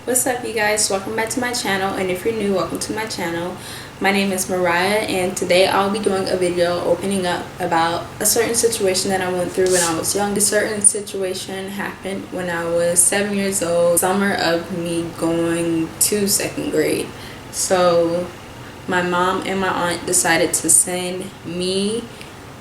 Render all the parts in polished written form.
What's up, you guys? Welcome back to my channel, and if you're new, welcome to my channel. My name is Mariah, and today I'll be doing a video opening up about a certain situation that I went through when I was young. This certain situation happened when I was 7 years old, summer of me going to second grade. So my mom and my aunt decided to send me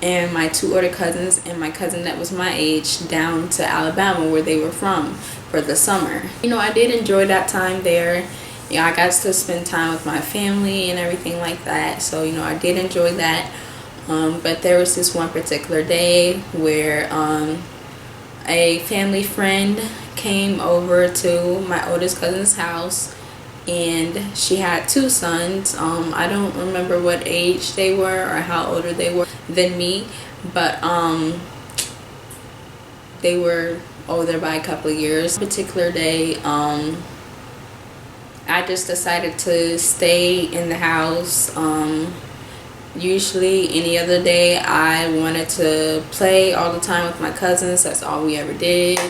and my two older cousins and my cousin that was my age down to Alabama, where they were from, for the summer. I did enjoy that time there. I got to spend time with my family and everything like that. So I did enjoy that. But there was this one particular day where a family friend came over to my oldest cousin's house, and she had two sons. I don't remember what age they were or how older they were than me, but they were older by a couple of years. Particular day, I just decided to stay in the house. Usually any other day I wanted to play all the time with my cousins. That's all we ever did.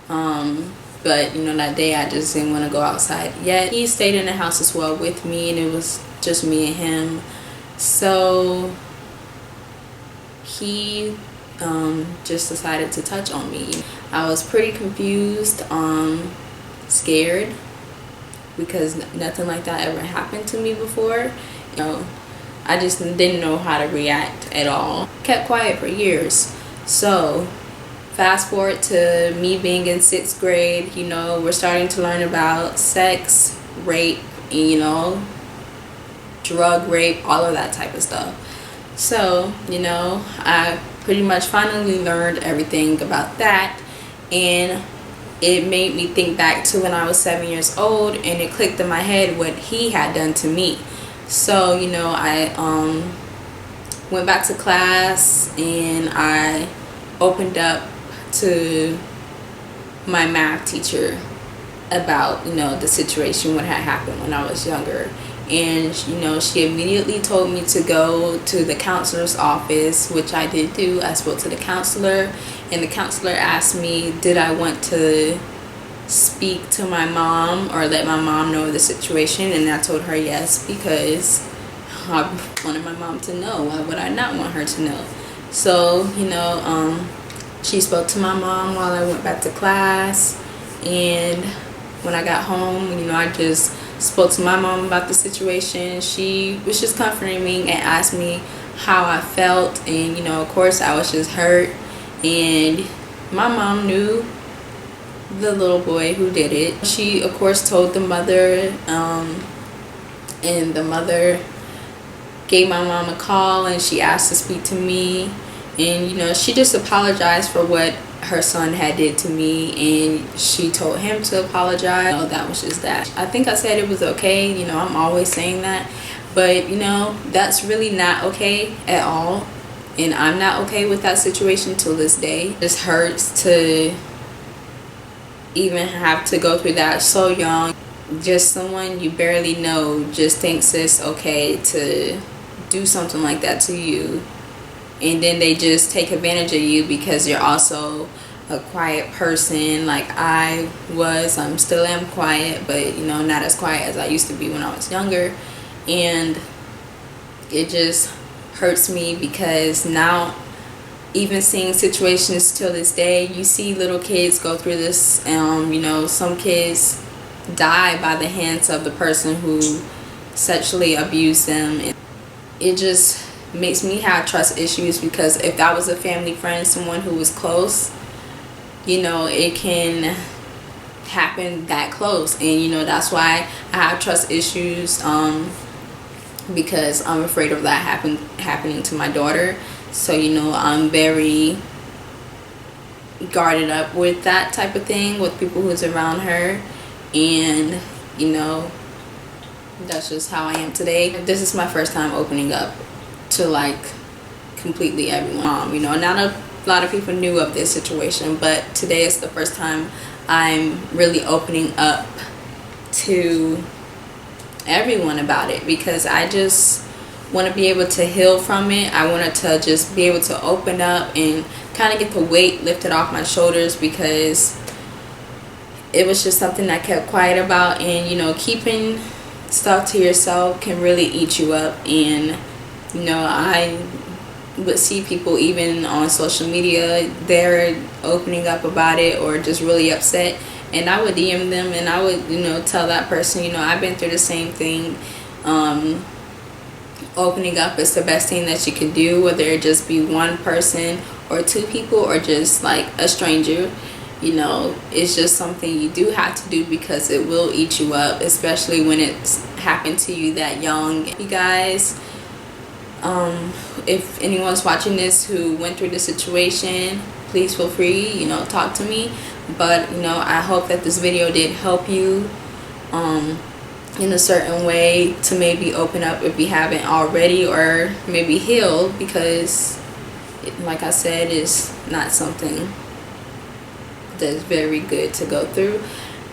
But that day I just didn't want to go outside yet. He stayed in the house as well with me, and it was just me and him. So he just decided to touch on me. I was pretty confused, scared, because nothing like that ever happened to me before. I just didn't know how to react at all. Kept quiet for years. So fast forward to me being in 6th grade, we're starting to learn about sex, rape, drug rape, all of that type of stuff. So I pretty much finally learned everything about that, and it made me think back to when I was 7 years old, and it clicked in my head what he had done to me. So I went back to class, and I opened up to my math teacher about the situation, what had happened when I was younger. And she immediately told me to go to the counselor's office, which I did do. I spoke to the counselor, and the counselor asked me, did I want to speak to my mom or let my mom know the situation, and I told her yes, because I wanted my mom to know. Why would I not want her to know? So she spoke to my mom while I went back to class, and when I got home, I just spoke to my mom about the situation. She was just comforting me and asked me how I felt, and of course I was just hurt. And my mom knew the little boy who did it. She of course told the mother, and the mother gave my mom a call, and she asked to speak to me. And she just apologized for what her son had did to me, and she told him to apologize. That was just that. I think I said it was okay. I'm always saying that, but that's really not okay at all, and I'm not okay with that situation till this day. It just hurts to even have to go through that so young. Just someone you barely know just thinks it's okay to do something like that to you, and then they just take advantage of you because you're also a quiet person. Like I was, I'm still am quiet, but not as quiet as I used to be when I was younger. And it just hurts me because now, even seeing situations till this day, you see little kids go through this. Some kids die by the hands of the person who sexually abused them. And it just makes me have trust issues, because if that was a family friend, someone who was close, it can happen that close. And that's why I have trust issues, because I'm afraid of that happening to my daughter. So I'm very guarded up with that type of thing, with people who's around her. And that's just how I am today. This is my first time opening up to completely everyone. Not a lot of people knew of this situation, but today is the first time I'm really opening up to everyone about it, because I just want to be able to heal from it. I wanted to just be able to open up and kind of get the weight lifted off my shoulders, because it was just something I kept quiet about. And you know, keeping stuff to yourself can really eat you up. And you know, I would see people even on social media, they're opening up about it or just really upset, and I would DM them and I would, you know, tell that person, you know, I've been through the same thing. Opening up is the best thing that you can do, whether it just be one person or two people or just like a stranger. You know, it's just something you do have to do because it will eat you up, especially when it's happened to you that young. You guys, if anyone's watching this who went through the situation, please feel free, you know, talk to me. But you know, I hope that this video did help you in a certain way to maybe open up if you haven't already, or maybe heal, because like I said, it's not something that's very good to go through.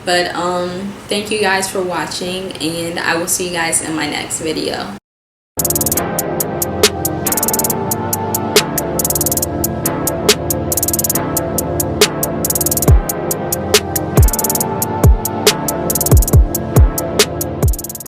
But thank you guys for watching, and I will see you guys in my next video.